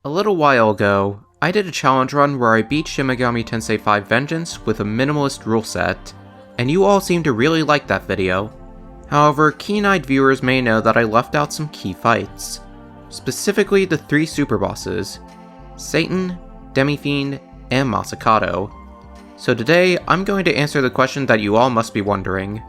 A little while ago, I did a challenge run where I beat Shin Megami Tensei 5 Vengeance with a minimalist rule set, and you all seemed to really like that video. However, keen-eyed viewers may know that I left out some key fights, specifically the 3 superbosses, Satan, Demifiend, and Masakado. So today, I'm going to answer the question that you all must be wondering.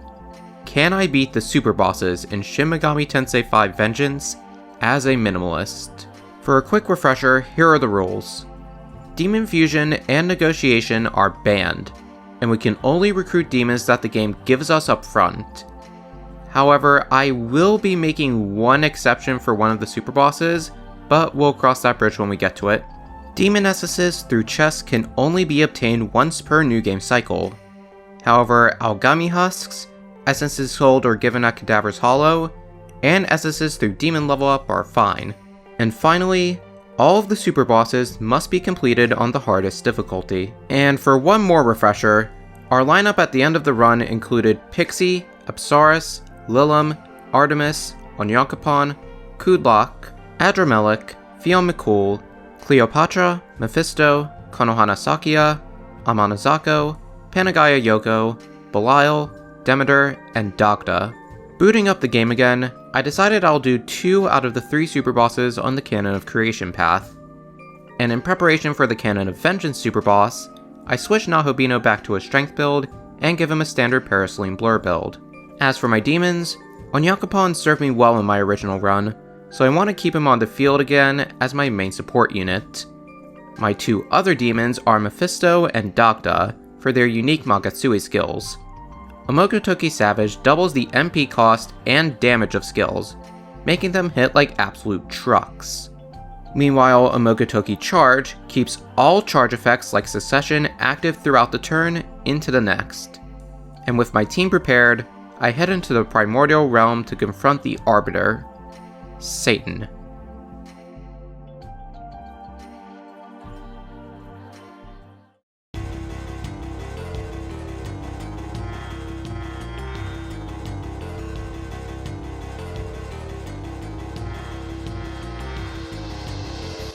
Can I beat the superbosses in Shin Megami Tensei 5 Vengeance as a minimalist? For a quick refresher, here are the rules. Demon fusion and negotiation are banned, and we can only recruit demons that the game gives us up front. However, I will be making one exception for one of the superbosses, but we'll cross that bridge when we get to it. Demon essences through chests can only be obtained once per new game cycle. However, Algami husks, essences sold or given at Cadaver's Hollow, and essences through demon level up are fine. And finally, all of the superbosses must be completed on the hardest difficulty. And for one more refresher, our lineup at the end of the run included Pixie, Apsaris, Lilim, Artemis, Onyankopon, Kudlok, Adramelech, Fion McCool, Cleopatra, Mephisto, Konohana Sakia, Amanazako, Panagaya Yoko, Belial, Demeter, and Dagda. Booting up the game again, I decided I'll do 2 out of the 3 superbosses on the Canon of Creation path. And in preparation for the Canon of Vengeance superboss, I switched Nahobino back to a strength build and give him a standard Paraceline Blur build. As for my demons, Onyankopon served me well in my original run, so I want to keep him on the field again as my main support unit. My 2 other demons are Mephisto and Dagda for their unique Magatsuei skills. Omogotoki Savage doubles the MP cost and damage of skills, making them hit like absolute trucks. Meanwhile, Omogotoki Charge keeps all charge effects like Secession active throughout the turn into the next. And with my team prepared, I head into the Primordial Realm to confront the Arbiter, Satan.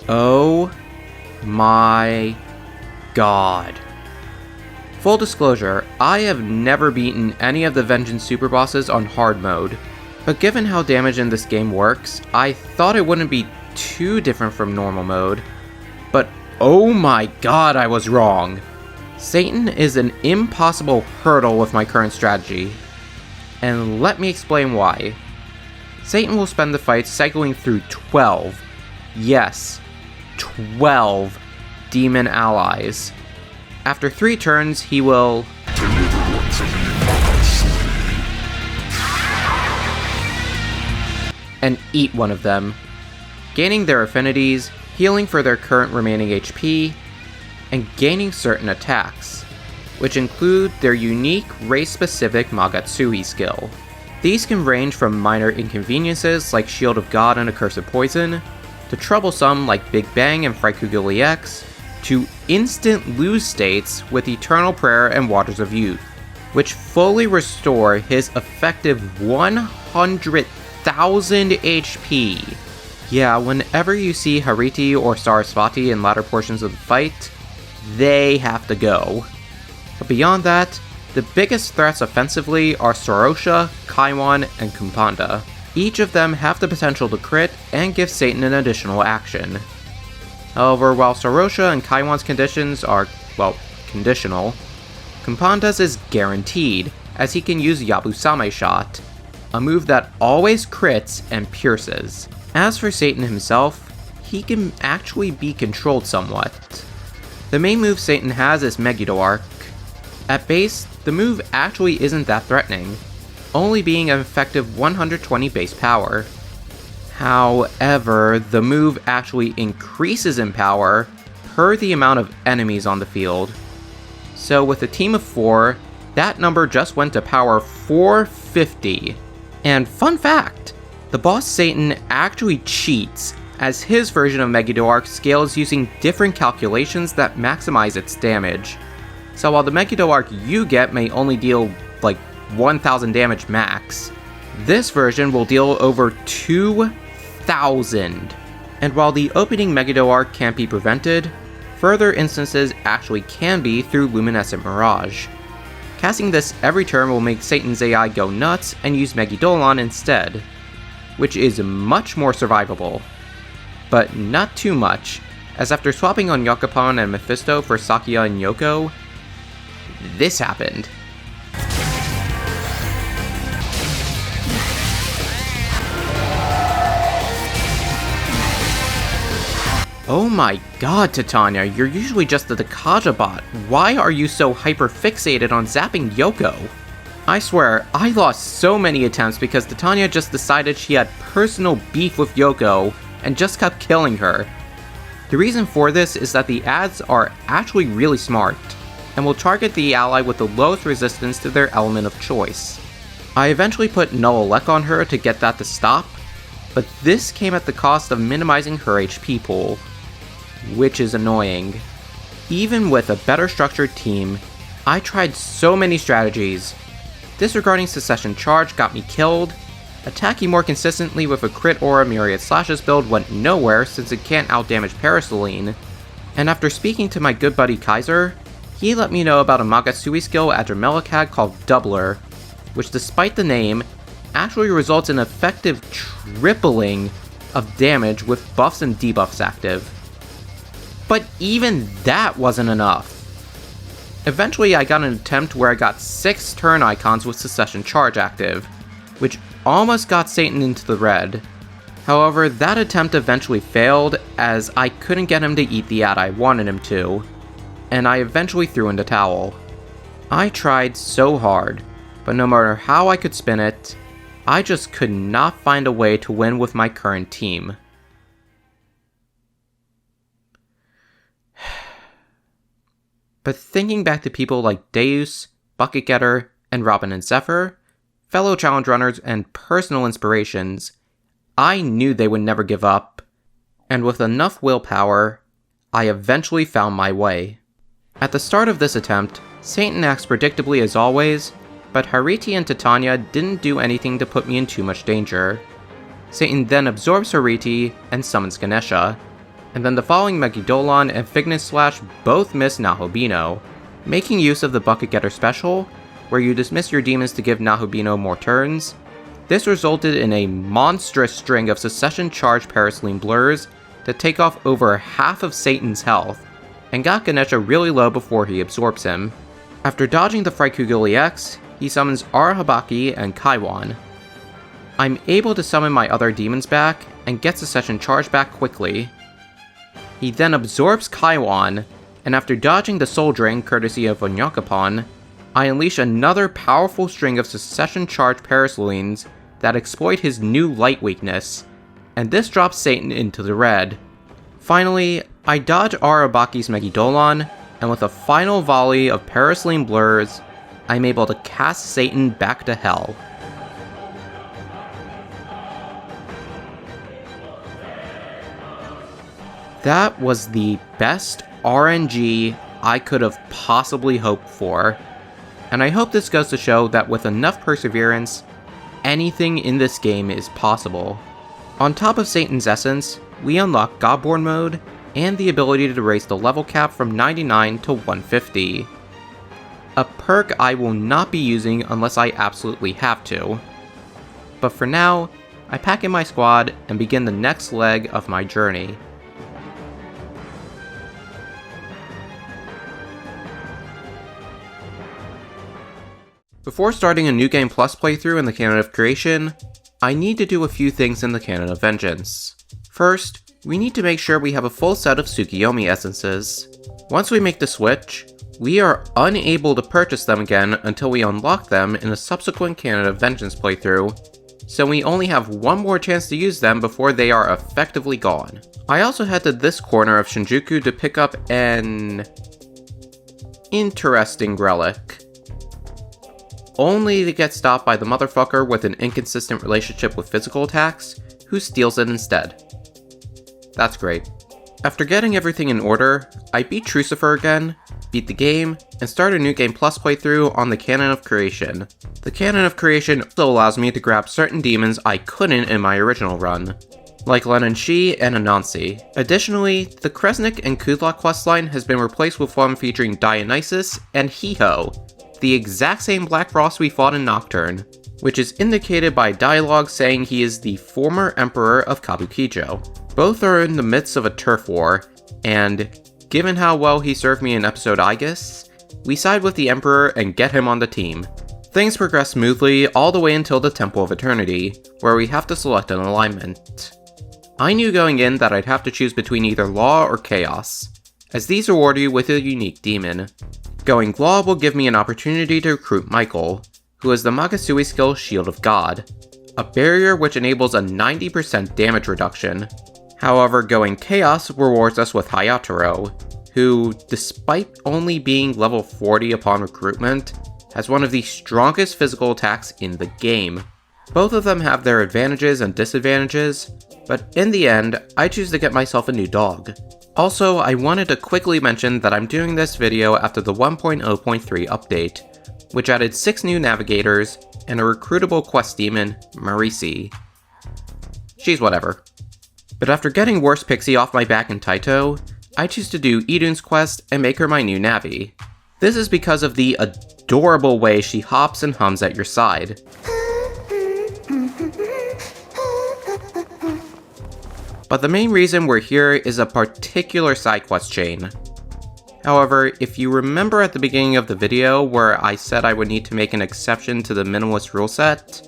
Oh my god. Full disclosure, I have never beaten any of the Vengeance superbosses on hard mode, but given how damage in this game works, I thought it wouldn't be too different from normal mode. But oh my god, I was wrong. Satan is an impossible hurdle with my current strategy, and let me explain why. Satan will spend the fight cycling through 12, yes, 12 demon allies. After 3 turns, he will and eat one of them, gaining their affinities, healing for their current remaining HP, and gaining certain attacks, which include their unique race-specific Magatsuei skill. These can range from minor inconveniences like Shield of God and Accursed Poison, to troublesome like Big Bang and Frykugili X, to instant lose states with Eternal Prayer and Waters of Youth, which fully restore his effective 100,000 HP. Yeah, whenever you see Hariti or Sarasvati in latter portions of the fight, they have to go. But beyond that, the biggest threats offensively are Sorosha, Kaiwan, and Kumpanda. Each of them have the potential to crit and give Satan an additional action. However, while Sorosha and Kaiwan's conditions are, well, conditional, Kumpanda's is guaranteed, as he can use Yabusame Shot, a move that always crits and pierces. As for Satan himself, he can actually be controlled somewhat. The main move Satan has is Meguro. At base, the move actually isn't that threatening, only being an effective 120 base power. However, the move actually increases in power per the amount of enemies on the field. So with a team of 4, that number just went to power 450. And fun fact, the boss Satan actually cheats, as his version of Megiddo scales using different calculations that maximize its damage. So while the Megiddo you get may only deal like 1000 damage max, this version will deal over 2000. And while the opening Megiddo arc can't be prevented, further instances actually can be through Luminescent Mirage. Casting this every turn will make Satan's AI go nuts and use Megidolon instead, which is much more survivable. But not too much, as after swapping on Yakupon and Mephisto for Sakia and Yoko, this happened. Oh my god, Titania, you're usually just the Dakaja bot. Why are you so hyper-fixated on zapping Yoko? I swear, I lost so many attempts because Titania just decided she had personal beef with Yoko and just kept killing her. The reason for this is that the ads are actually really smart, and will target the ally with the lowest resistance to their element of choice. I eventually put Null Elec on her to get that to stop, but this came at the cost of minimizing her HP pool, which is annoying. Even with a better structured team, I tried so many strategies. Disregarding Secession Charge got me killed, attacking more consistently with a crit aura Myriad Slashes build went nowhere since it can't outdamage Paraceline, and after speaking to my good buddy Kaiser, he let me know about a Magasui skill Adremelicad called Doubler, which despite the name, actually results in effective tripling of damage with buffs and debuffs active. But even that wasn't enough. Eventually I got an attempt where I got 6 turn icons with Secession Charge active, which almost got Satan into the red. However, that attempt eventually failed as I couldn't get him to eat the ad I wanted him to, and I eventually threw in the towel. I tried so hard, but no matter how I could spin it, I just could not find a way to win with my current team. But thinking back to people like Deus, Bucket Getter, and Robin and Zephyr, fellow challenge runners and personal inspirations, I knew they would never give up, and with enough willpower, I eventually found my way. At the start of this attempt, Satan acts predictably as always, but Hariti and Titania didn't do anything to put me in too much danger. Satan then absorbs Hariti and summons Ganesha, and then the following Megidolon and Fignet Slash both miss Nahobino, making use of the Bucket Getter special, where you dismiss your demons to give Nahobino more turns. This resulted in a monstrous string of Secession Charge Paraceline blurs to take off over half of Satan's health, and got Ganesha really low before he absorbs him. After dodging the Frykugili X, he summons Arahabaki and Kaiwan. I'm able to summon my other demons back, and get Secession Charge back quickly. He then absorbs Kaiwan, and after dodging the Soul Drain courtesy of Onyakapon, I unleash another powerful string of Secession Charge Paracilines that exploit his new light weakness, and this drops Satan into the red. Finally, I dodge Arabaki's Megidolon, and with a final volley of Paraceline blurs, I'm able to cast Satan back to hell. That was the best RNG I could have possibly hoped for, and I hope this goes to show that with enough perseverance, anything in this game is possible. On top of Satan's essence, we unlock Godborn mode, and the ability to raise the level cap from 99 to 150. A perk I will not be using unless I absolutely have to. But for now, I pack in my squad and begin the next leg of my journey. Before starting a New Game Plus playthrough in the Canon of Creation, I need to do a few things in the Canon of Vengeance. First, we need to make sure we have a full set of Tsukiyomi essences. Once we make the switch, we are unable to purchase them again until we unlock them in a subsequent Canon of Vengeance playthrough, so we only have one more chance to use them before they are effectively gone. I also head to this corner of Shinjuku to pick up an interesting relic, only to get stopped by the motherfucker with an inconsistent relationship with physical attacks, who steals it instead. That's great. After getting everything in order, I beat Trucifer again, beat the game, and start a New Game Plus playthrough on the Canon of Creation. The Canon of Creation also allows me to grab certain demons I couldn't in my original run. like Len Shi and Anansi. Additionally, the Kresnik and Kudla questline has been replaced with one featuring Dionysus and Hiho, the exact same Black Frost we fought in Nocturne, which is indicated by dialogue saying he is the former emperor of Kabukicho. Both are in the midst of a turf war, and given how well he served me in episode Aegis, we side with the emperor and get him on the team. Things progress smoothly all the way until the Temple of Eternity, where we have to select an alignment. I knew going in that I'd have to choose between either Law or Chaos, as these reward you with a unique demon. Going Law will give me an opportunity to recruit Michael, who has the Magasui skill Shield of God, a barrier which enables a 90% damage reduction. However, going Chaos rewards us with Hayataro, who, despite only being level 40 upon recruitment, has one of the strongest physical attacks in the game. Both of them have their advantages and disadvantages, but in the end, I choose to get myself a new dog. Also, I wanted to quickly mention that I'm doing this video after the 1.0.3 update, which added 6 new navigators and a recruitable quest demon, Marisi. She's whatever. But after getting Worst Pixie off my back in Taito, I choose to do Idun's quest and make her my new Navi. This is because of the adorable way she hops and hums at your side. But the main reason we're here is a particular side quest chain. However, if you remember at the beginning of the video where I said I would need to make an exception to the minimalist rule set,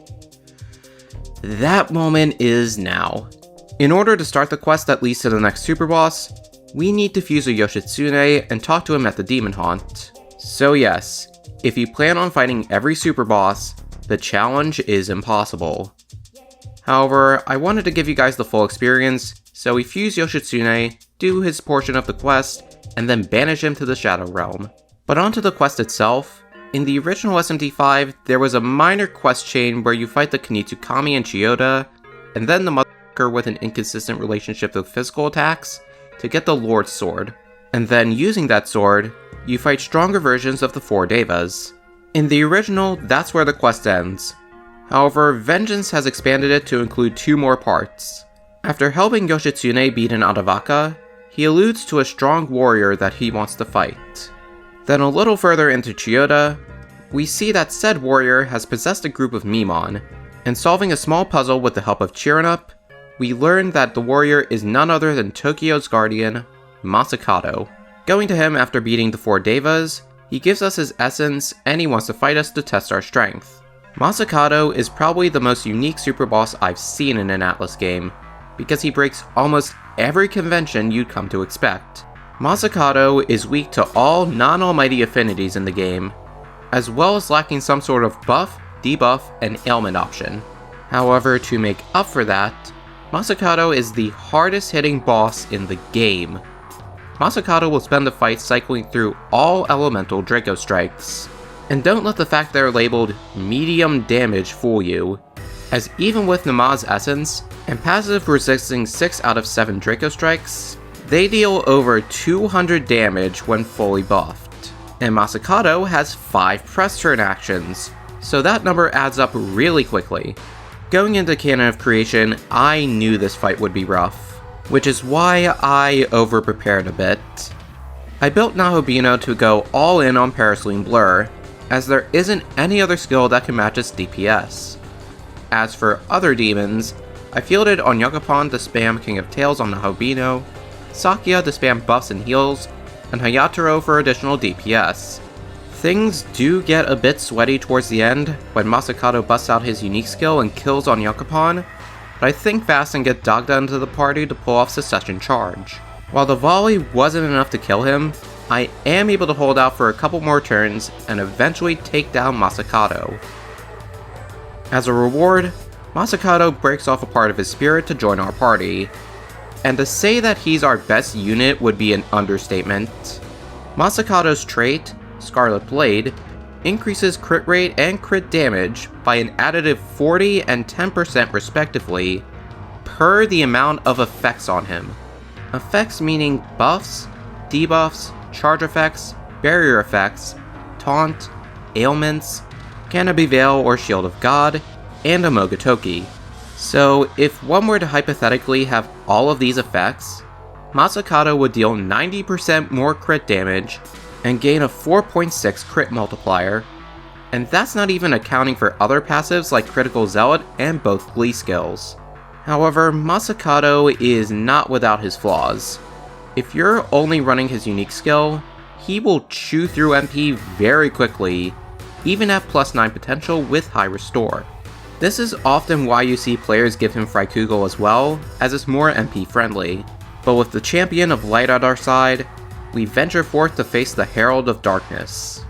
that moment is now. In order to start the quest that leads to the next superboss, we need to fuse a Yoshitsune and talk to him at the Demon Haunt. So yes, if you plan on fighting every superboss, the challenge is impossible. However, I wanted to give you guys the full experience, so we fuse Yoshitsune, do his portion of the quest, and then banish him to the Shadow Realm. But onto the quest itself, in the original SMT5, there was a minor quest chain where you fight the Kunitsukami and Ryota, and then the motherfucker with an inconsistent relationship with physical attacks, to get the Lord's Sword. And then using that sword, you fight stronger versions of the 4 Devas. In the original, that's where the quest ends. However, Vengeance has expanded it to include 2 more parts. After helping Yoshitsune beat an Adavaka, he alludes to a strong warrior that he wants to fight. Then a little further into Ryota, we see that said warrior has possessed a group of Mimon, and solving a small puzzle with the help of Chiranup, we learn that the warrior is none other than Tokyo's guardian, Masakado. Going to him after beating the 4 Devas, he gives us his essence and he wants to fight us to test our strength. Masakado is probably the most unique superboss I've seen in an Atlus game, because he breaks almost every convention you'd come to expect. Masakado is weak to all non-almighty affinities in the game, as well as lacking some sort of buff, debuff, and ailment option. However, to make up for that, Masakado is the hardest hitting boss in the game. Masakado will spend the fight cycling through all elemental Draco strikes. And don't let the fact they're labeled medium damage fool you, as even with Nama's essence, and passive resisting 6 out of 7 Draco strikes, they deal over 200 damage when fully buffed. And Masakado has 5 press turn actions, so that number adds up really quickly. Going into Canon of Creation, I knew this fight would be rough, which is why I over-prepared a bit. I built Nahobino to go all in on Paraceline Blur, as there isn't any other skill that can match its DPS. As for other demons, I fielded Onyakapon to spam King of Tails on Nahobino, Sakya to spam buffs and heals, and Hayataro for additional DPS. Things do get a bit sweaty towards the end when Masakado busts out his unique skill and kills Onyakapon, but I think fast and get Dagda into the party to pull off Secession Charge. While the volley wasn't enough to kill him, I am able to hold out for a couple more turns and eventually take down Masakado. As a reward, Masakado breaks off a part of his spirit to join our party, and to say that he's our best unit would be an understatement. Masakado's trait, Scarlet Blade, increases crit rate and crit damage by an additive 40 and 10% respectively, per the amount of effects on him. Effects meaning buffs, debuffs, charge effects, barrier effects, taunt, ailments, Canopy Veil or Shield of God, and a Mogatoki. So if one were to hypothetically have all of these effects, Masakado would deal 90% more crit damage and gain a 4.6 crit multiplier, and that's not even accounting for other passives like Critical Zealot and both Glee skills. However, Masakado is not without his flaws. If you're only running his unique skill, he will chew through MP very quickly, even at plus 9 potential with high restore. This is often why you see players give him Frykugel as well, as it's more MP friendly. But with the champion of light at our side, we venture forth to face the Herald of Darkness.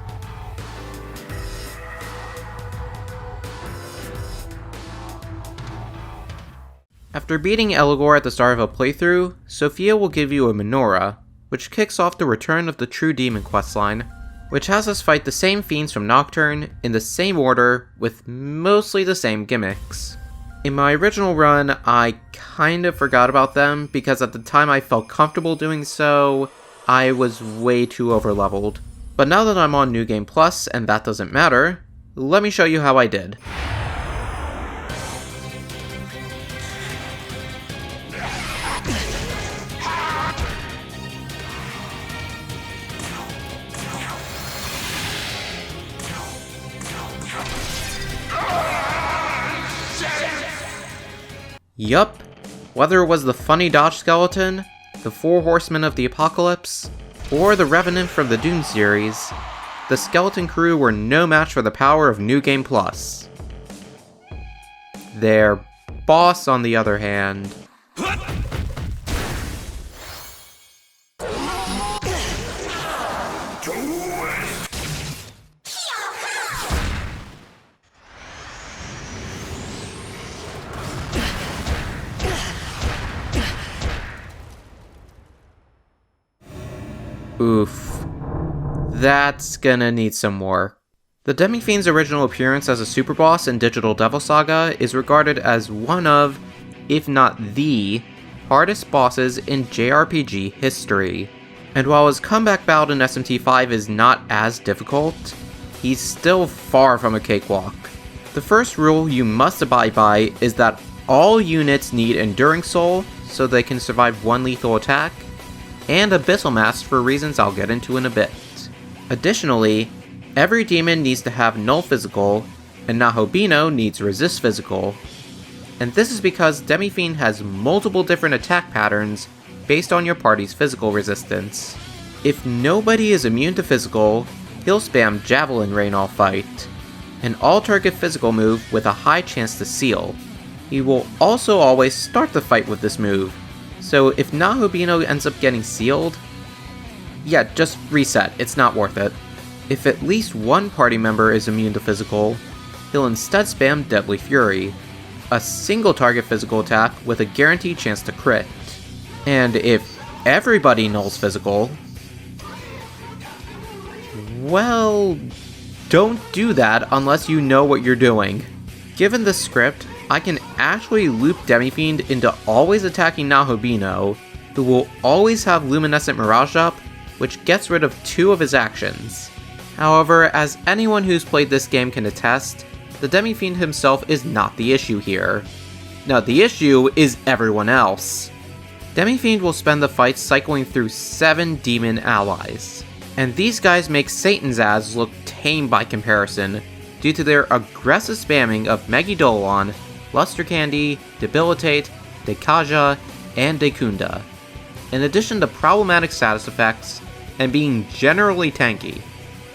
After beating Eligor at the start of a playthrough, Sophia will give you a Menorah, which kicks off the Return of the True Demon questline, which has us fight the same fiends from Nocturne in the same order with mostly the same gimmicks. In my original run, I kind of forgot about them because at the time I felt comfortable doing so, I was way too overleveled. But now that I'm on New Game Plus and that doesn't matter, let me show you how I did. Yup, whether it was the funny dodge skeleton, the 4 horsemen of the apocalypse, or the Revenant from the Dune series, the skeleton crew were no match for the power of New Game Plus. Their boss, on the other hand, oof. That's gonna need some work. The Demifiend's original appearance as a superboss in Digital Devil Saga is regarded as one of, if not the, hardest bosses in JRPG history. And while his comeback bout in SMTIV is not as difficult, he's still far from a cakewalk. The first rule you must abide by is that all units need Enduring Soul so they can survive one lethal attack, and Abyssal Mask for reasons I'll get into in a bit. Additionally, every demon needs to have Null Physical, and Nahobino needs Resist Physical. And this is because Demifiend has multiple different attack patterns based on your party's physical resistance. If nobody is immune to physical, he'll spam Javelin Rain all fight, an all-target physical move with a high chance to seal. He will also always start the fight with this move, so if Nahobino ends up getting sealed, yeah, just reset, it's not worth it. If at least one party member is immune to physical, he'll instead spam Deadly Fury, a single target physical attack with a guaranteed chance to crit. And if everybody nulls physical, well, don't do that unless you know what you're doing. Given this script, I can actually loop Demifiend into always attacking Nahobino, who will always have Luminescent Mirage up, which gets rid of 2 of his actions. However, as anyone who's played this game can attest, the Demifiend himself is not the issue here. No, the issue is everyone else. Demifiend will spend the fight cycling through 7 demon allies, and these guys make Satan's ads look tame by comparison, due to their aggressive spamming of Megidolon, Luster Candy, Debilitate, Dekaja, and Dekunda, in addition to problematic status effects and being generally tanky.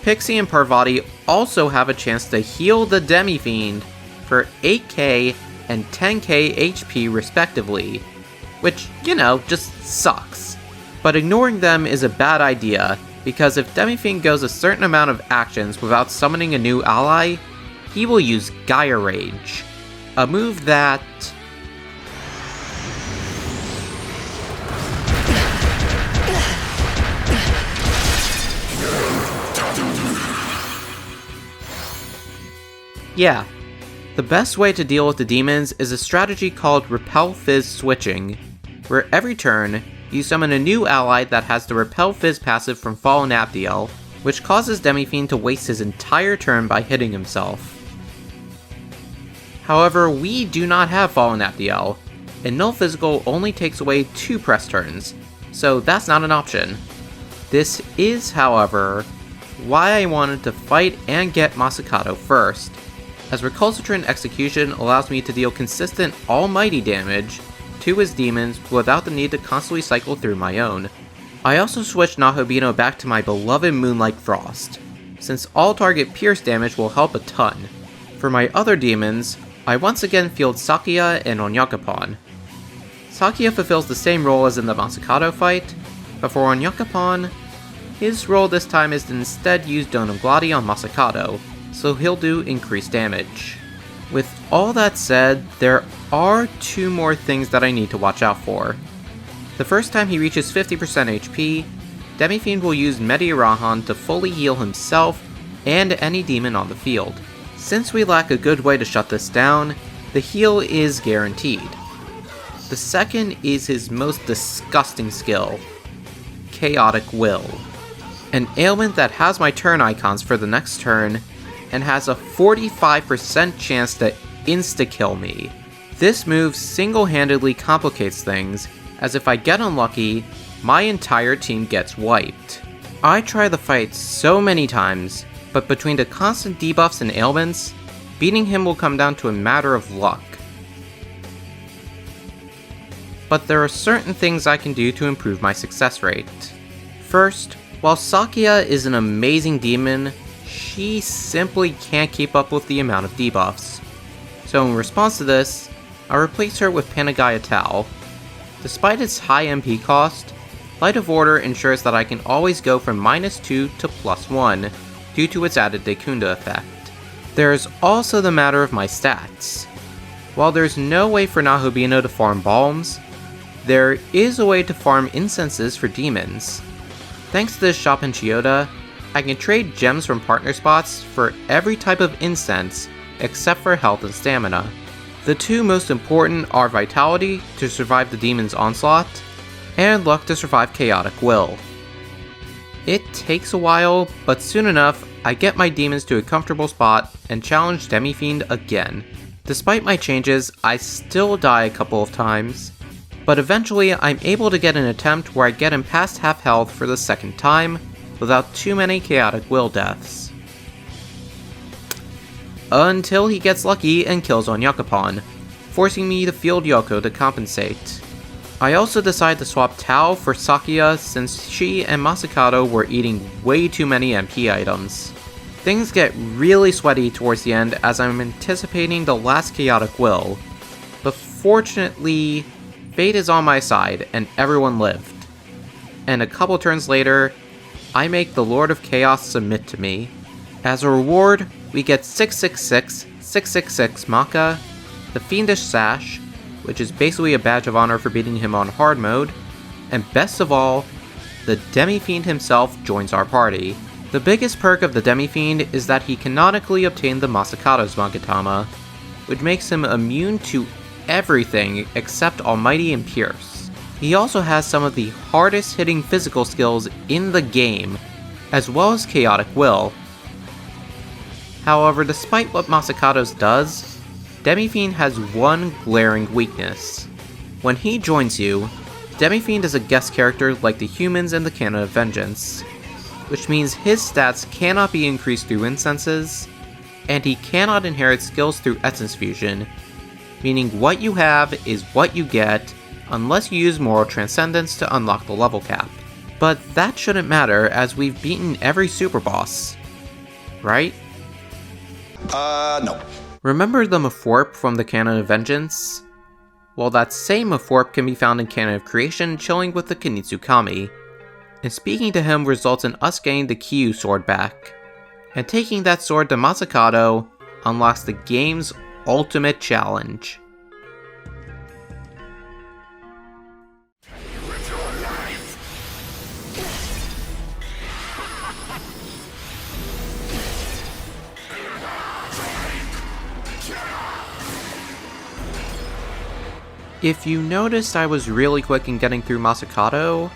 Pixie and Parvati also have a chance to heal the Demifiend for 8k and 10k HP respectively, which, you know, just sucks. But ignoring them is a bad idea, because if Demifiend goes a certain amount of actions without summoning a new ally, he will use Gaia Rage, a move that... yeah, the best way to deal with the demons is a strategy called Repel Fizz switching, where every turn, you summon a new ally that has the Repel Fizz passive from Fallen Abdiel, which causes Demifiend to waste his entire turn by hitting himself. However, we do not have Fallen at the L, and Null Physical only takes away 2 press turns, so that's not an option. This is, however, why I wanted to fight and get Masakado first, as Recalcitrant Execution allows me to deal consistent almighty damage to his demons without the need to constantly cycle through my own. I also switched Nahobino back to my beloved Moonlight Frost, since all target pierce damage will help a ton. For my other demons, I once again field Sakuya and Onyakapon. Sakuya fulfills the same role as in the Masakado fight, but for Onyakapon, his role this time is to instead use Donum Gladi on Masakado, so he'll do increased damage. With all that said, there are 2 more things that I need to watch out for. The first time he reaches 50% HP, Demifiend will use Mediarahan to fully heal himself and any demon on the field. Since we lack a good way to shut this down, the heal is guaranteed. The second is his most disgusting skill, Chaotic Will. An ailment that has my turn icons for the next turn, and has a 45% chance to insta-kill me. This move single-handedly complicates things, as if I get unlucky, my entire team gets wiped. I try the fight so many times, but between the constant debuffs and ailments, beating him will come down to a matter of luck. But there are certain things I can do to improve my success rate. First, while Sakuya is an amazing demon, she simply can't keep up with the amount of debuffs. So in response to this, I replace her with Panagaya Tau. Despite its high MP cost, Light of Order ensures that I can always go from -2 to +1 due to its added Dekunda effect. There's also the matter of my stats. While there's no way for Nahobino to farm Balms, there is a way to farm incenses for demons. Thanks to this shop in Ryota, I can trade gems from partner spots for every type of incense except for health and stamina. The 2 most important are Vitality to survive the demon's onslaught, and Luck to survive Chaotic Will. It takes a while, but soon enough, I get my demons to a comfortable spot and challenge Demifiend again. Despite my changes, I still die a couple of times, but eventually I'm able to get an attempt where I get him past half health for the second time, without too many Chaotic Will deaths. Until he gets lucky and kills Onyakapon, forcing me to field Yoko to compensate. I also decide to swap Tau for Sakuya since she and Masakado were eating way too many MP items. Things get really sweaty towards the end as I'm anticipating the last Chaotic Will, but fortunately, fate is on my side and everyone lived. And a couple turns later, I make the Lord of Chaos submit to me. As a reward, we get 666, 666 Maka, the Fiendish Sash, which is basically a badge of honor for beating him on hard mode, and best of all, the Demifiend himself joins our party. The biggest perk of the Demifiend is that he canonically obtained the Masakado's Magatama, which makes him immune to everything except Almighty and Pierce. He also has some of the hardest hitting physical skills in the game, as well as Chaotic Will. However, despite what Masakado's does, Demifiend has one glaring weakness. When he joins you, Demifiend is a guest character like the humans in the Canon of Vengeance, which means his stats cannot be increased through incenses, and he cannot inherit skills through Essence Fusion, meaning what you have is what you get unless you use Moral Transcendence to unlock the level cap. But that shouldn't matter as we've beaten every super boss, right? No. Remember the Mephorp from the Canon of Vengeance? Well, that same Mephorp can be found in Canon of Creation chilling with the Kinitsukami, and speaking to him results in us getting the Kyu sword back, and taking that sword to Masakado unlocks the game's ultimate challenge. If you noticed I was really quick in getting through Masakado,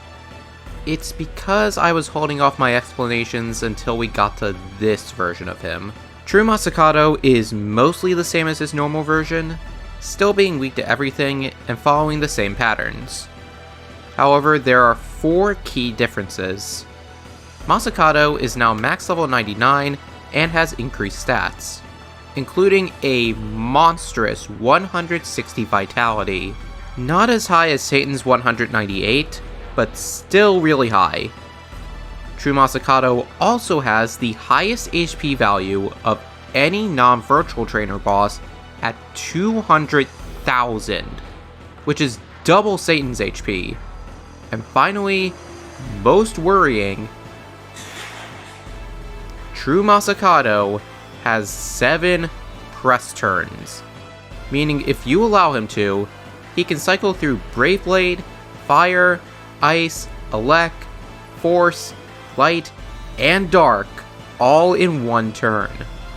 it's because I was holding off my explanations until we got to this version of him. True Masakado is mostly the same as his normal version, still being weak to everything and following the same patterns. However, there are 4 key differences. Masakado is now max level 99 and has increased stats, including a monstrous 160 vitality. Not as high as Satan's 198, but still really high. True Masakado also has the highest HP value of any non-virtual trainer boss at 200,000, which is double Satan's HP. And finally, most worrying, True Masakado has 7 press turns, meaning if you allow him to, he can cycle through Brave Blade, Fire, Ice, Elec, Force, Light, and Dark all in one turn.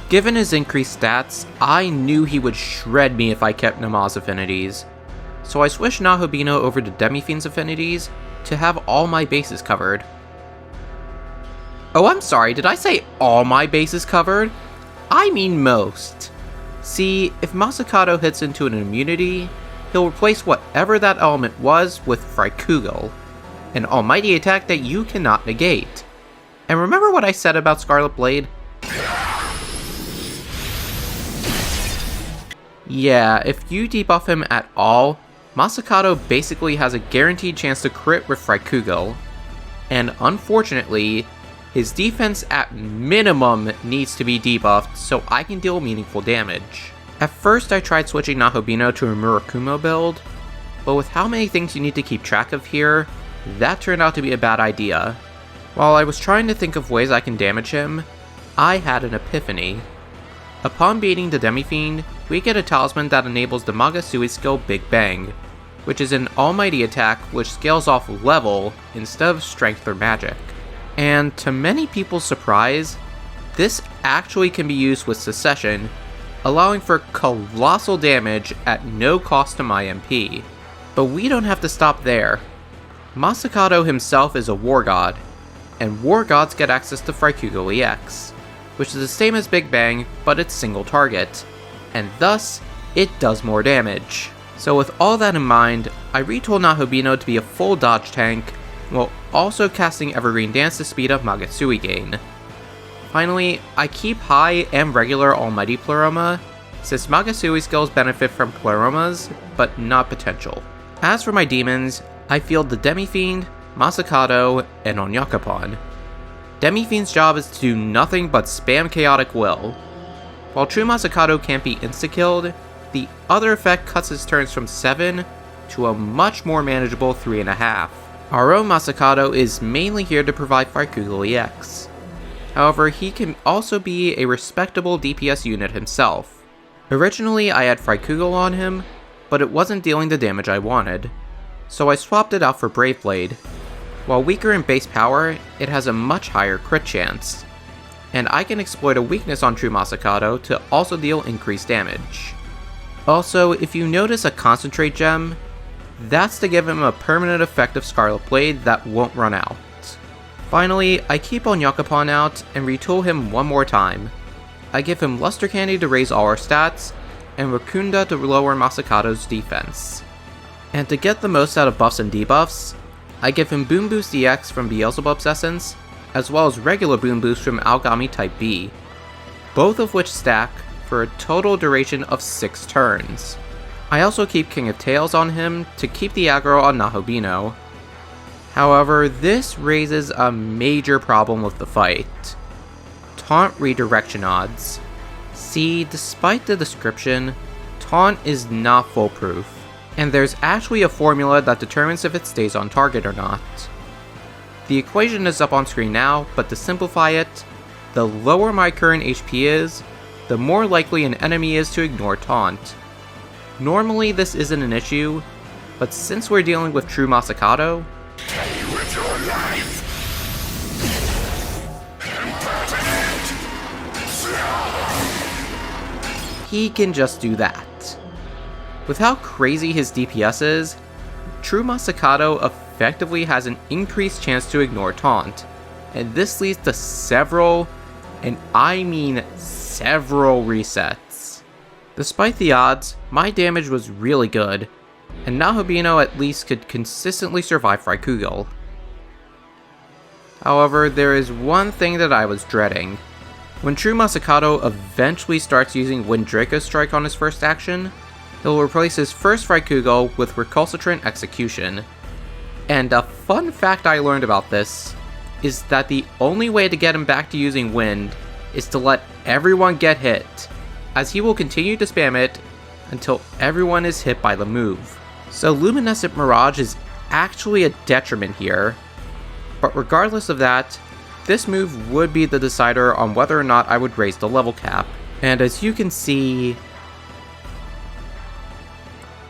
Given his increased stats, I knew he would shred me if I kept Nama's affinities, so I switched Nahobino over to Demifiend's affinities to have all my bases covered. Oh, I'm sorry, did I say all my bases covered? I mean most. See, if Masakado hits into an immunity, he'll replace whatever that element was with Frykugel, an almighty attack that you cannot negate. And remember what I said about Scarlet Blade? Yeah, if you debuff him at all, Masakado basically has a guaranteed chance to crit with Frykugel, and unfortunately, his defense at minimum needs to be debuffed so I can deal meaningful damage. At first I tried switching Nahobino to a Murakumo build, but with how many things you need to keep track of here, that turned out to be a bad idea. While I was trying to think of ways I can damage him, I had an epiphany. Upon beating the Demifiend, we get a talisman that enables the Magasui skill Big Bang, which is an almighty attack which scales off level instead of strength or magic. And to many people's surprise, this actually can be used with Secession, allowing for colossal damage at no cost to my MP. But we don't have to stop there. Masakado himself is a war god, and war gods get access to Frykugel EX, which is the same as Big Bang, but it's single target, and thus, it does more damage. So with all that in mind, I retooled Nahobino to be a full dodge tank, while also casting Evergreen Dance to speed up Magasui gain. Finally, I keep high and regular Almighty Pleroma, since Magasui skills benefit from Pleromas, but not potential. As for my demons, I field the Demifiend, Masakado, and Onyakapon. Demifiend's job is to do nothing but spam Chaotic Will. While True Masakado can't be insta-killed, the other effect cuts his turns from 7 to a much more manageable 3.5. Our own Masakado is mainly here to provide Frykugel EX. However, he can also be a respectable DPS unit himself. Originally I had Frykugel on him, but it wasn't dealing the damage I wanted, so I swapped it out for Brave Blade. While weaker in base power, it has a much higher crit chance, and I can exploit a weakness on True Masakado to also deal increased damage. Also, if you notice a concentrate gem, that's to give him a permanent effect of Scarlet Blade that won't run out. Finally, I keep Onyakapon out and retool him one more time. I give him Luster Candy to raise all our stats, and Rakunda to lower Masakado's defense. And to get the most out of buffs and debuffs, I give him Boom Boost EX from Beelzebub's Essence, as well as regular Boom Boost from Algami Type B, both of which stack for a total duration of 6 turns. I also keep King of Tails on him to keep the aggro on Nahobino. However, this raises a major problem with the fight. Taunt redirection odds. See, despite the description, Taunt is not foolproof, and there's actually a formula that determines if it stays on target or not. The equation is up on screen now, but to simplify it, the lower my current HP is, the more likely an enemy is to ignore Taunt. Normally this isn't an issue, but since we're dealing with True Masakado, with your life. he can just do that. With how crazy his DPS is, True Masakado effectively has an increased chance to ignore Taunt, and this leads to several, and I mean several resets. Despite the odds, my damage was really good, and Nahobino at least could consistently survive Raikugel. However, there is one thing that I was dreading. When True Masakado eventually starts using Wind Draco Strike on his first action, he'll replace his first Raikugel with Recalcitrant Execution. And a fun fact I learned about this is that the only way to get him back to using Wind is to let everyone get hit, as he will continue to spam it until everyone is hit by the move. So Luminescent Mirage is actually a detriment here, but regardless of that, this move would be the decider on whether or not I would raise the level cap. And as you can see,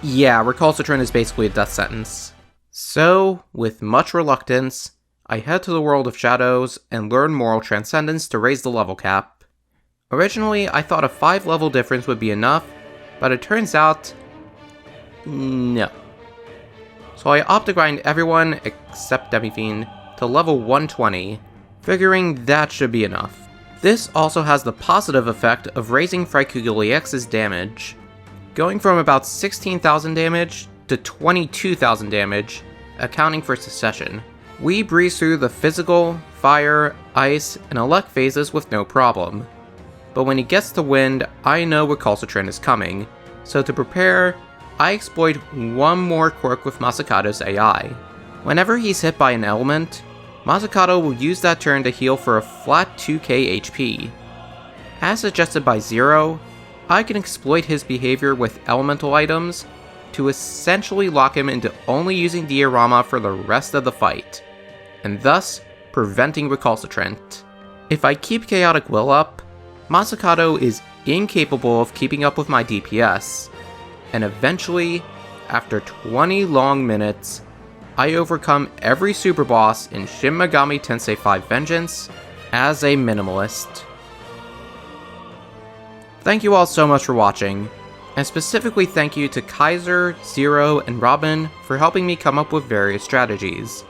yeah, Recalcitrant is basically a death sentence. So, with much reluctance, I head to the World of Shadows and learn Moral Transcendence to raise the level cap. Originally, I thought a 5 level difference would be enough, but it turns out, no. So I opt to grind everyone except Demifiend to level 120, figuring that should be enough. This also has the positive effect of raising Raikugel EX's damage, going from about 16,000 damage to 22,000 damage, accounting for Secession. We breeze through the physical, fire, ice, and elect phases with no problem. But when he gets to wind, I know Recalcitrant is coming, so to prepare, I exploit one more quirk with Masakado's AI. Whenever he's hit by an element, Masakado will use that turn to heal for a flat 2k HP. As suggested by Zero, I can exploit his behavior with elemental items to essentially lock him into only using Diorama for the rest of the fight, and thus preventing Recalcitrant. If I keep Chaotic Will up, Masakado is incapable of keeping up with my DPS, and eventually, after 20 long minutes, I overcome every super boss in Shin Megami Tensei 5 Vengeance as a Minimalist. Thank you all so much for watching, and specifically thank you to Kaiser, Zero, and Robin for helping me come up with various strategies.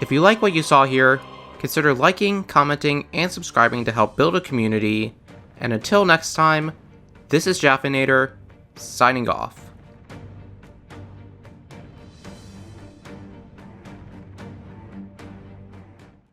If you like what you saw here, consider liking, commenting, and subscribing to help build a community, and until next time, this is Jaffinator, signing off.